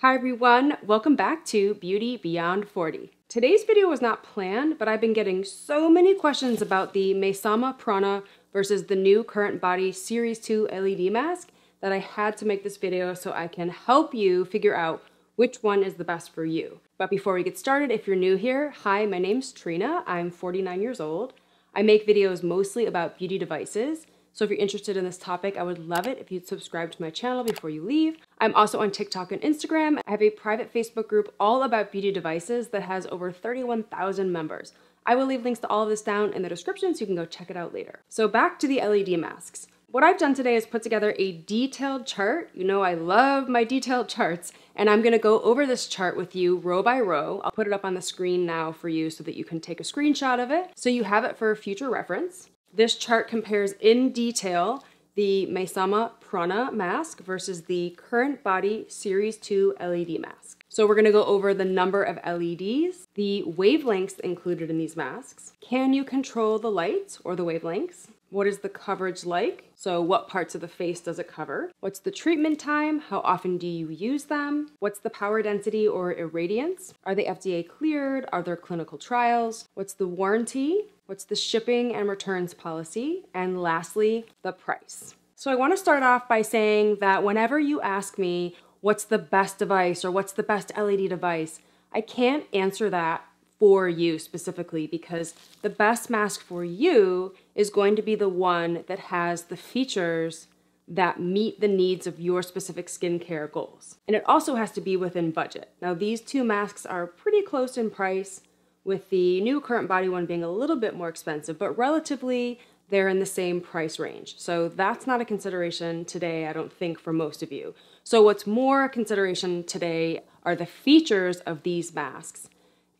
Hi everyone, welcome back to Beauty Beyond 40. Today's video was not planned, but I've been getting so many questions about the MAYSAMA Prana versus the new Current Body Series 2 LED mask that I had to make this video so I can help you figure out which one is the best for you. But before we get started, if you're new here, hi, my name's Trina. I'm 49 years old. I make videos mostly about beauty devices. So if you're interested in this topic, I would love it if you'd subscribe to my channel before you leave. I'm also on TikTok and Instagram. I have a private Facebook group all about beauty devices that has over 31,000 members. I will leave links to all of this down in the description so you can go check it out later. So back to the LED masks. What I've done today is put together a detailed chart. You know I love my detailed charts, and I'm gonna go over this chart with you row by row. I'll put it up on the screen now for you so that you can take a screenshot of it, so you have it for future reference. This chart compares in detail the MAYSAMA Prana mask versus the Current Body Series 2 LED mask. So we're gonna go over the number of LEDs, the wavelengths included in these masks. Can you control the lights or the wavelengths? What is the coverage like? So what parts of the face does it cover? What's the treatment time? How often do you use them? What's the power density or irradiance? Are they FDA cleared? Are there clinical trials? What's the warranty? What's the shipping and returns policy? And lastly, the price. So I want to start off by saying that whenever you ask me what's the best device or what's the best LED device, I can't answer that for you specifically, because the best mask for you is going to be the one that has the features that meet the needs of your specific skincare goals. And it also has to be within budget. Now these two masks are pretty close in price, with the new Current Body one being a little bit more expensive, but relatively they're in the same price range. So that's not a consideration today, I don't think, for most of you. So what's more a consideration today are the features of these masks.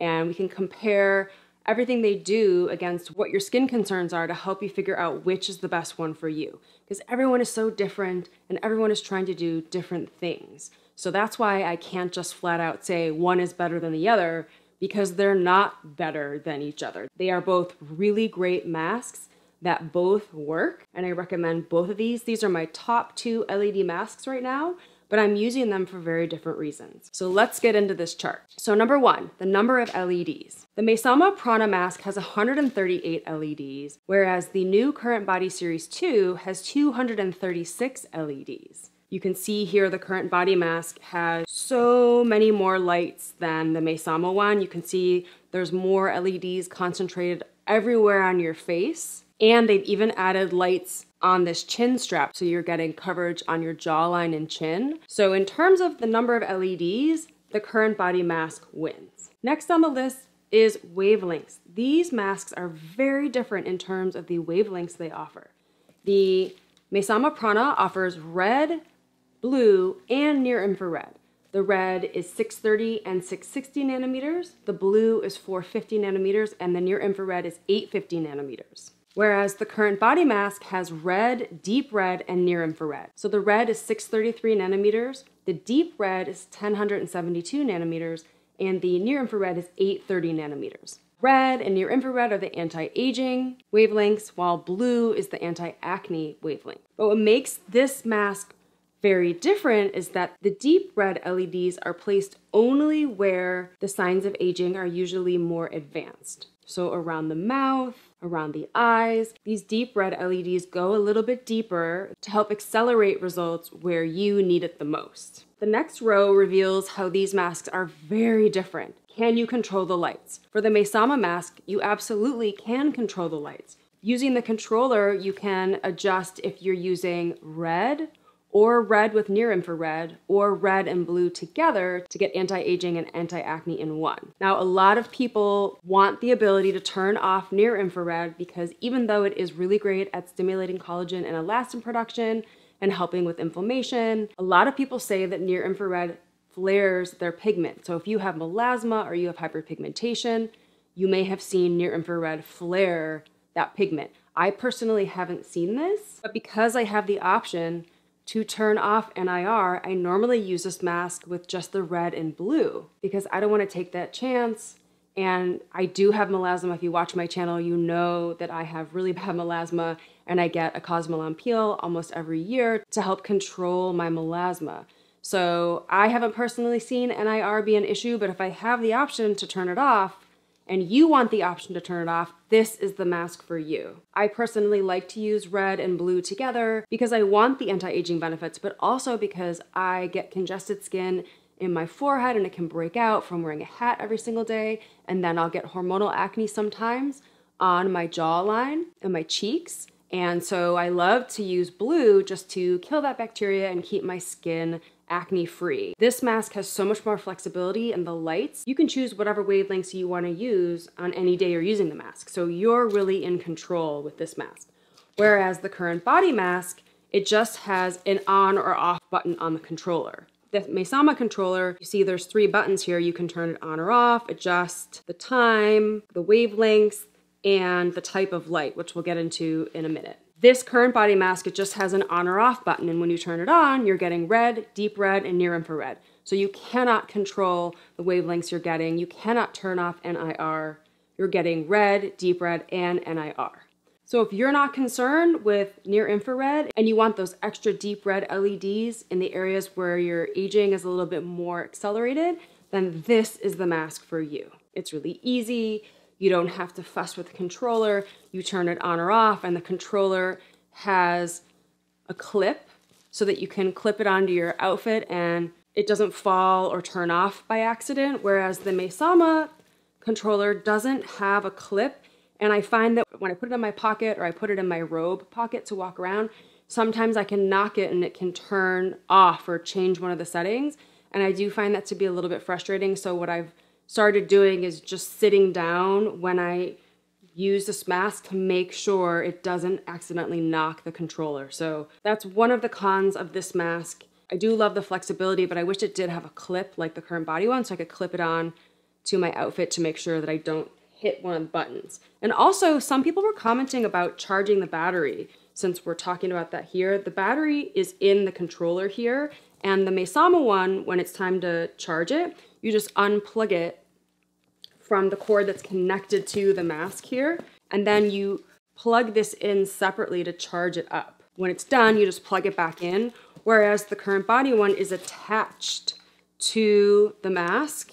And we can compare everything they do against what your skin concerns are to help you figure out which is the best one for you. Because everyone is so different and everyone is trying to do different things. So that's why I can't just flat out say one is better than the other, because they're not better than each other. They are both really great masks that both work, and I recommend both of these. These are my top 2 LED masks right now, but I'm using them for very different reasons. So let's get into this chart. So number 1, the number of LEDs. The MAYSAMA Prana mask has 138 LEDs, whereas the new Current Body Series 2 has 236 LEDs. You can see here the Current Body mask has so many more lights than the MAYSAMA one. You can see there's more LEDs concentrated everywhere on your face. And they've even added lights on this chin strap, so you're getting coverage on your jawline and chin. So in terms of the number of LEDs, the Current Body mask wins. Next on the list is wavelengths. These masks are very different in terms of the wavelengths they offer. The MAYSAMA Prana offers red, blue, and near infrared. The red is 630 and 660 nanometers, the blue is 450 nanometers, and the near infrared is 850 nanometers. Whereas the Current Body mask has red, deep red, and near infrared. So the red is 633 nanometers, the deep red is 1072 nanometers, and the near infrared is 830 nanometers. Red and near infrared are the anti-aging wavelengths, while blue is the anti-acne wavelength. But what makes this mask very different is that the deep red LEDs are placed only where the signs of aging are usually more advanced. So around the mouth, around the eyes, these deep red LEDs go a little bit deeper to help accelerate results where you need it the most. The next row reveals how these masks are very different. Can you control the lights? For the MAYSAMA mask, you absolutely can control the lights. Using the controller, you can adjust if you're using red or red with near infrared, or red and blue together to get anti-aging and anti-acne in one. Now, a lot of people want the ability to turn off near infrared because even though it is really great at stimulating collagen and elastin production and helping with inflammation, a lot of people say that near infrared flares their pigment. So if you have melasma or you have hyperpigmentation, you may have seen near infrared flare that pigment. I personally haven't seen this, but because I have the option to turn off NIR, I normally use this mask with just the red and blue because I don't want to take that chance. And I do have melasma. If you watch my channel, you know that I have really bad melasma and I get a Cosmelan peel almost every year to help control my melasma. So I haven't personally seen NIR be an issue, but if I have the option to turn it off, and you want the option to turn it off, this is the mask for you. I personally like to use red and blue together because I want the anti-aging benefits, but also because I get congested skin in my forehead and it can break out from wearing a hat every single day, and then I'll get hormonal acne sometimes on my jawline and my cheeks. And so I love to use blue just to kill that bacteria and keep my skin acne free. This mask has so much more flexibility in the lights. You can choose whatever wavelengths you want to use on any day you're using the mask. So you're really in control with this mask. Whereas the current body mask, it just has an on or off button on the controller. The MAYSAMA controller, you see there's 3 buttons here. You can turn it on or off, adjust the time, the wavelengths, and the type of light, which we'll get into in a minute. This current body mask, it just has an on or off button, and when you turn it on, you're getting red, deep red, and near infrared. So you cannot control the wavelengths you're getting. You cannot turn off NIR. You're getting red, deep red, and NIR. So if you're not concerned with near infrared and you want those extra deep red LEDs in the areas where your aging is a little bit more accelerated, then this is the mask for you. It's really easy. You don't have to fuss with the controller. You turn it on or off, and the controller has a clip so that you can clip it onto your outfit and it doesn't fall or turn off by accident, whereas the MAYSAMA controller doesn't have a clip. And I find that when I put it in my pocket or I put it in my robe pocket to walk around, sometimes I can knock it and it can turn off or change one of the settings. And I do find that to be a little bit frustrating. So what I've started doing is just sitting down when I use this mask to make sure it doesn't accidentally knock the controller. So that's one of the cons of this mask. I do love the flexibility, but I wish it did have a clip like the current body one so I could clip it on to my outfit to make sure that I don't hit one of the buttons. And also, some people were commenting about charging the battery. Since we're talking about that here, the battery is in the controller here, and the MAYSAMA one, when it's time to charge it, you just unplug it from the cord that's connected to the mask here, and then you plug this in separately to charge it up. When it's done, you just plug it back in, whereas the current body one is attached to the mask.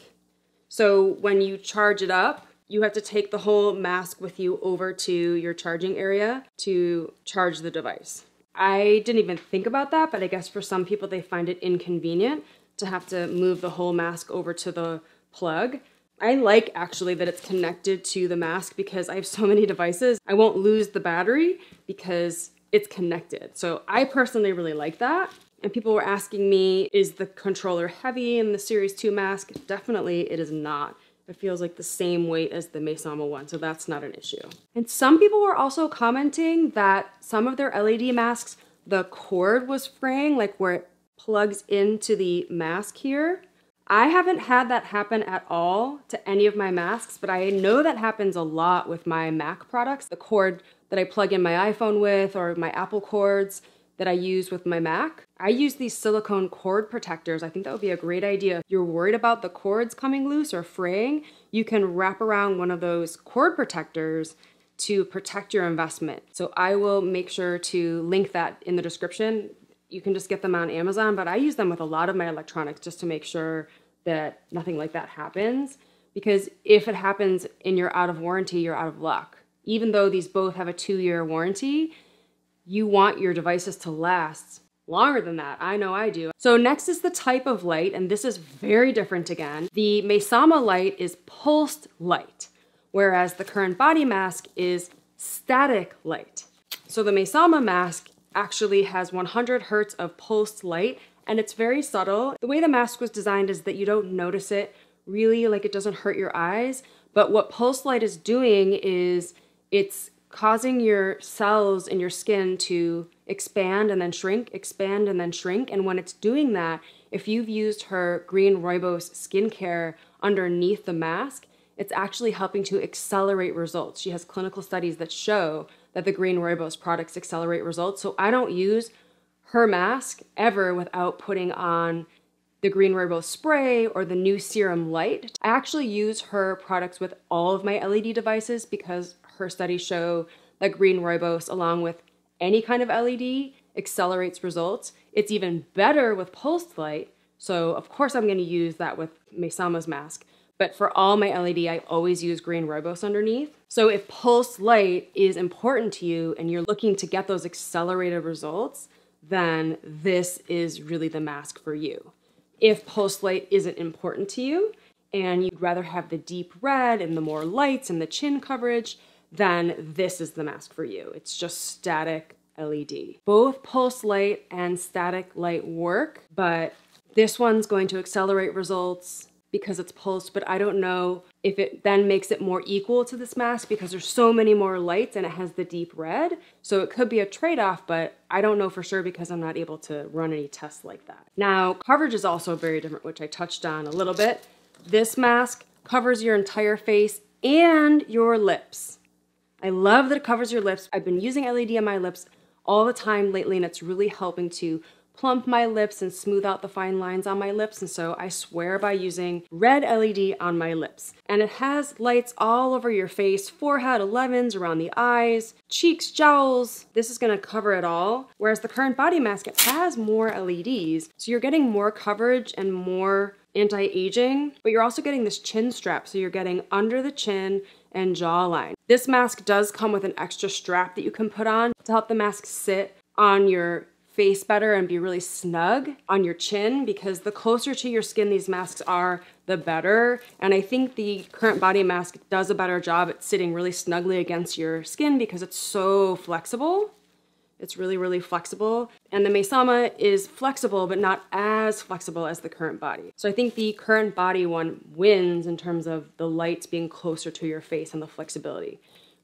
So when you charge it up, you have to take the whole mask with you over to your charging area to charge the device. I didn't even think about that, but I guess for some people they find it inconvenient to have to move the whole mask over to the plug. I like actually that it's connected to the mask because I have so many devices. I won't lose the battery because it's connected. So I personally really like that. And people were asking me, is the controller heavy in the Series 2 mask? Definitely it is not. It feels like the same weight as the MAYSAMA one, so that's not an issue. And some people were also commenting that some of their LED masks, the cord was fraying, like where it plugs into the mask here. I haven't had that happen at all to any of my masks, but I know that happens a lot with my Mac products. The cord that I plug in my iPhone with or my Apple cords that I use with my Mac. I use these silicone cord protectors. I think that would be a great idea. If you're worried about the cords coming loose or fraying, you can wrap around one of those cord protectors to protect your investment. So I will make sure to link that in the description. You can just get them on Amazon, but I use them with a lot of my electronics just to make sure that nothing like that happens. Because if it happens and you're out of warranty, you're out of luck. Even though these both have a 2-year warranty, you want your devices to last longer than that. I know I do. So next is the type of light, and this is very different again. The MAYSAMA light is pulsed light, whereas the current body mask is static light. So the MAYSAMA mask actually has 100 hertz of pulsed light, and it's very subtle. The way the mask was designed is that you don't notice it really, like it doesn't hurt your eyes, but what pulsed light is doing is it's causing your cells in your skin to expand and then shrink, expand and then shrink. And when it's doing that, if you've used her green rooibos skincare underneath the mask, it's actually helping to accelerate results. She has clinical studies that show that the green rooibos products accelerate results. So I don't use her mask ever without putting on the green rooibos spray or the new serum light. I actually use her products with all of my LED devices because her studies show that green rooibos, along with any kind of LED, accelerates results. It's even better with pulsed light So of course I'm going to use that with MAYSAMA's mask. But for all my LED, I always use green ribose underneath. So if pulse light is important to you and you're looking to get those accelerated results, then this is really the mask for you. If pulse light isn't important to you and you'd rather have the deep red and the more lights and the chin coverage, then this is the mask for you. It's just static LED. Both pulse light and static light work, but this one's going to accelerate results because it's pulsed, but I don't know if it then makes it more equal to this mask because there's so many more lights and it has the deep red. So it could be a trade-off, but I don't know for sure because I'm not able to run any tests like that. Now, coverage is also very different, which I touched on a little bit. This mask covers your entire face and your lips. I love that it covers your lips. I've been using LED on my lips all the time lately, and it's really helping to plump my lips and smooth out the fine lines on my lips. And so I swear by using red LED on my lips. And it has lights all over your face, forehead, 11s, around the eyes, cheeks, jowls. This is gonna cover it all. Whereas the current body mask, it has more LEDs. So you're getting more coverage and more anti-aging, but you're also getting this chin strap. So you're getting under the chin and jawline. This mask does come with an extra strap that you can put on to help the mask sit on your face better and be really snug on your chin, because the closer to your skin these masks are, the better. And I think the current body mask does a better job at sitting really snugly against your skin because it's so flexible. It's really, really flexible. And the MAYSAMA is flexible, but not as flexible as the current body. So I think the current body one wins in terms of the lights being closer to your face and the flexibility.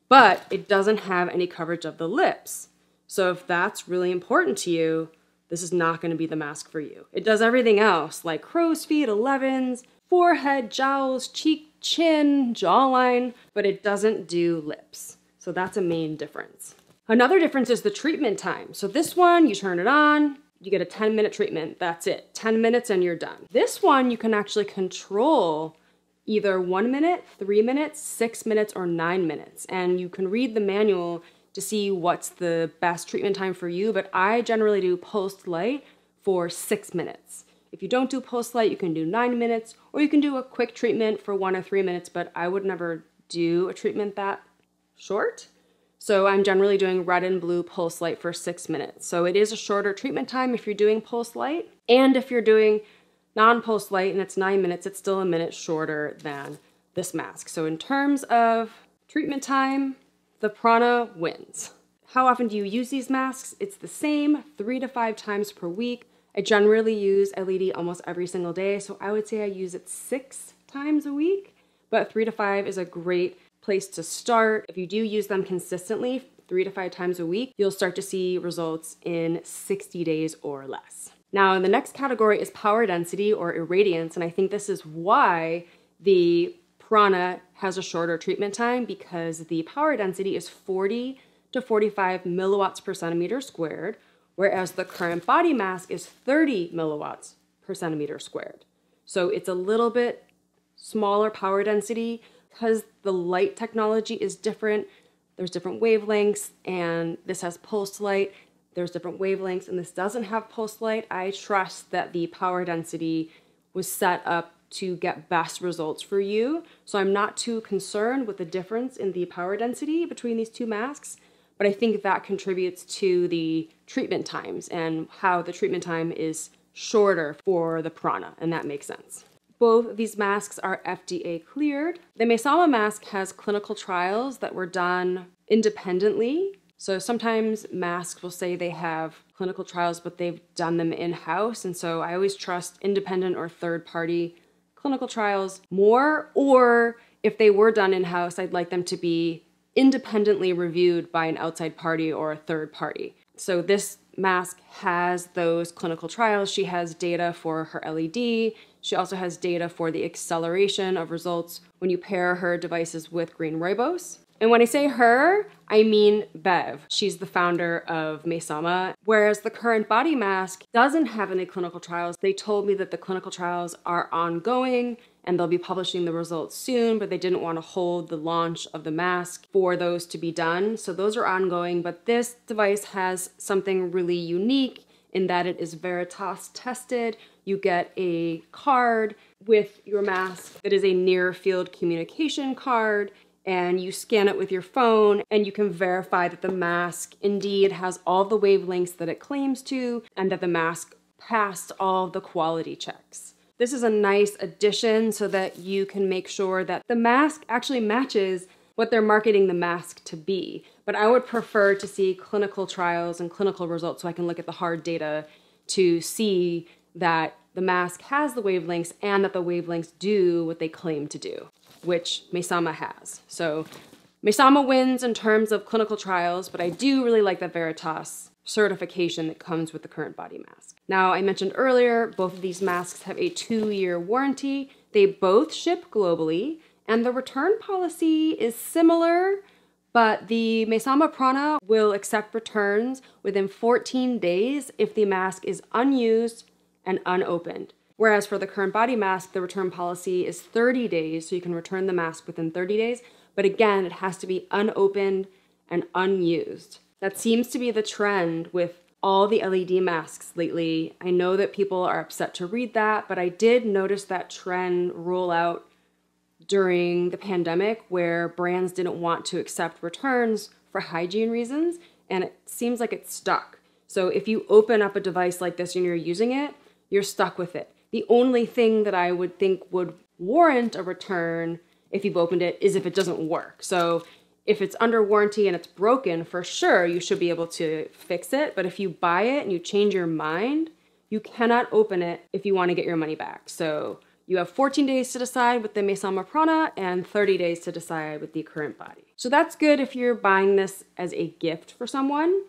But it doesn't have any coverage of the lips. So if that's really important to you, this is not going to be the mask for you. It does everything else, like crow's feet, 11s, forehead, jowls, cheek, chin, jawline, but it doesn't do lips. So that's a main difference. Another difference is the treatment time. So this one, you turn it on, you get a 10-minute treatment. That's it. 10 minutes and you're done. This one, you can actually control either 1 minute, 3 minutes, 6 minutes, or 9 minutes. And you can read the manual to see what's the best treatment time for you, but I generally do pulsed light for 6 minutes. If you don't do pulsed light, you can do 9 minutes, or you can do a quick treatment for 1 or 3 minutes, but I would never do a treatment that short. So I'm generally doing red and blue pulse light for 6 minutes. So it is a shorter treatment time if you're doing pulse light, and if you're doing non-pulse light and it's 9 minutes, it's still a minute shorter than this mask. So in terms of treatment time, the Prana wins. How often do you use these masks? It's the same, 3 to 5 times per week. I generally use LED almost every single day, so I would say I use it 6 times a week, but 3 to 5 is a great place to start. If you do use them consistently, 3 to 5 times a week, you'll start to see results in 60 days or less. Now, the next category is power density or irradiance, and I think this is why the Prana has a shorter treatment time, because the power density is 40 to 45 milliwatts per centimeter squared, whereas the current body mask is 30 milliwatts per centimeter squared. So it's a little bit smaller power density because the light technology is different. There's different wavelengths, and this has pulsed light. There's different wavelengths, and this doesn't have pulsed light. I trust that the power density was set up to get best results for you. So I'm not too concerned with the difference in the power density between these two masks, but I think that contributes to the treatment times and how the treatment time is shorter for the Prana, and that makes sense. Both of these masks are FDA cleared. The MAYSAMA mask has clinical trials that were done independently. So sometimes masks will say they have clinical trials, but they've done them in-house. And so I always trust independent or third-party clinical trials more, or if they were done in-house, I'd like them to be independently reviewed by an outside party or a third party. So this mask has those clinical trials. She has data for her LED. She also has data for the acceleration of results when you pair her devices with green ribose. And when I say her, I mean Bev. She's the founder of MAYSAMA, whereas the current body mask doesn't have any clinical trials. They told me that the clinical trials are ongoing and they'll be publishing the results soon, but they didn't want to hold the launch of the mask for those to be done. So those are ongoing, but this device has something really unique in that it is Veritas tested. You get a card with your mask that is a near field communication card, and you scan it with your phone and you can verify that the mask indeed has all the wavelengths that it claims to and that the mask passed all the quality checks. This is a nice addition so that you can make sure that the mask actually matches what they're marketing the mask to be. But I would prefer to see clinical trials and clinical results so I can look at the hard data to see that the mask has the wavelengths and that the wavelengths do what they claim to do, which MAYSAMA has. So MAYSAMA wins in terms of clinical trials, but I do really like the Veritas certification that comes with the current body mask. Now, I mentioned earlier, both of these masks have a 2-year warranty. They both ship globally, and the return policy is similar, but the MAYSAMA Prana will accept returns within 14 days if the mask is unused and unopened. Whereas for the current body mask, the return policy is 30 days, so you can return the mask within 30 days. But again, it has to be unopened and unused. That seems to be the trend with all the LED masks lately. I know that people are upset to read that, but I did notice that trend roll out during the pandemic where brands didn't want to accept returns for hygiene reasons, and it seems like it's stuck. So if you open up a device like this and you're using it, you're stuck with it. The only thing that I would think would warrant a return if you've opened it is if it doesn't work. So if it's under warranty and it's broken, for sure, you should be able to fix it. But if you buy it and you change your mind, you cannot open it if you want to get your money back. So you have 14 days to decide with the MAYSAMA Prana and 30 days to decide with the current body. So that's good if you're buying this as a gift for someone.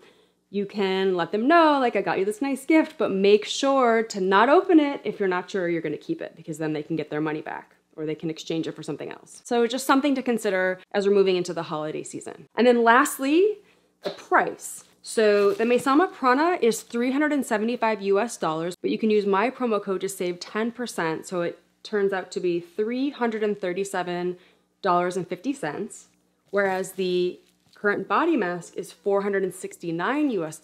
You can let them know, like, I got you this nice gift, but make sure to not open it if you're not sure you're going to keep it, because then they can get their money back or they can exchange it for something else. So just something to consider as we're moving into the holiday season. And then lastly, the price. So the MAYSAMA Prana is $375 US, but you can use my promo code to save 10%. So it turns out to be $337.50, whereas the current body mask is $469 US,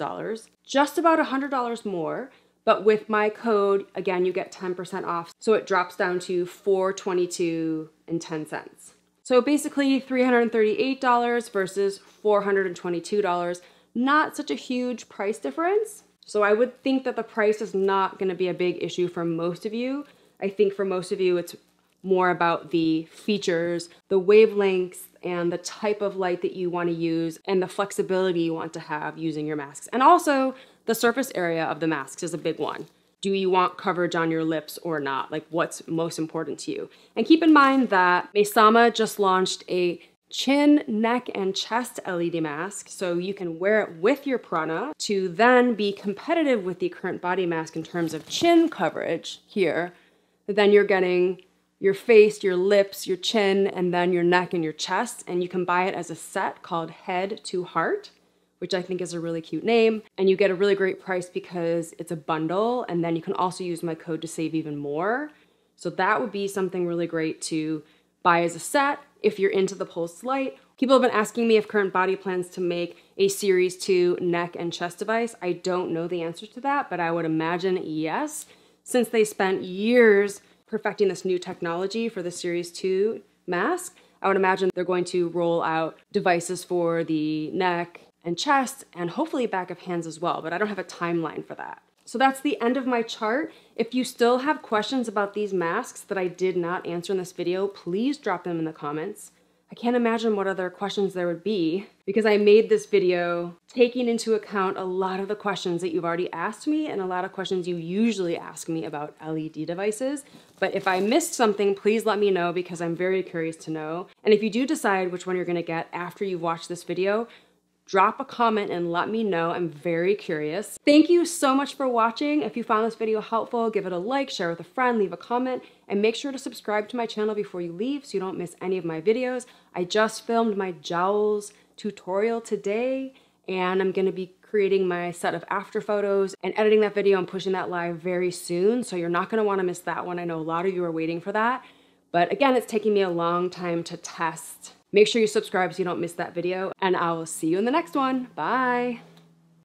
just about $100 more. But with my code, again, you get 10% off. So it drops down to $422.10. So basically $338 versus $422. Not such a huge price difference. So I would think that the price is not going to be a big issue for most of you. I think for most of you, it's more about the features, the wavelengths, and the type of light that you want to use, and the flexibility you want to have using your masks. And also, the surface area of the masks is a big one. Do you want coverage on your lips or not? Like, what's most important to you? And keep in mind that MAYSAMA just launched a chin, neck, and chest LED mask, so you can wear it with your Prana to then be competitive with the current body mask in terms of chin coverage here. But then you're getting your face, your lips, your chin, and then your neck and your chest, and you can buy it as a set called Head to Heart, which I think is a really cute name, and you get a really great price because it's a bundle, and then you can also use my code to save even more. So that would be something really great to buy as a set if you're into the pulsed light. People have been asking me if Current Body plans to make a Series 2 neck and chest device. I don't know the answer to that, but I would imagine yes, since they spent years perfecting this new technology for the Series 2 mask. I would imagine they're going to roll out devices for the neck and chest and hopefully back of hands as well, but I don't have a timeline for that. So that's the end of my chart. If you still have questions about these masks that I did not answer in this video, please drop them in the comments. I can't imagine what other questions there would be because I made this video taking into account a lot of the questions that you've already asked me and a lot of questions you usually ask me about LED devices. But if I missed something, please let me know because I'm very curious to know. And if you do decide which one you're gonna get after you've watched this video, drop a comment and let me know. I'm very curious. Thank you so much for watching. If you found this video helpful, give it a like, share with a friend, leave a comment, and make sure to subscribe to my channel before you leave so you don't miss any of my videos. I just filmed my jowls tutorial today, and I'm gonna be creating my set of after photos and editing that video and pushing that live very soon, so you're not gonna wanna miss that one. I know a lot of you are waiting for that, but again, it's taking me a long time to test. Make sure you subscribe so you don't miss that video, and I will see you in the next one. Bye.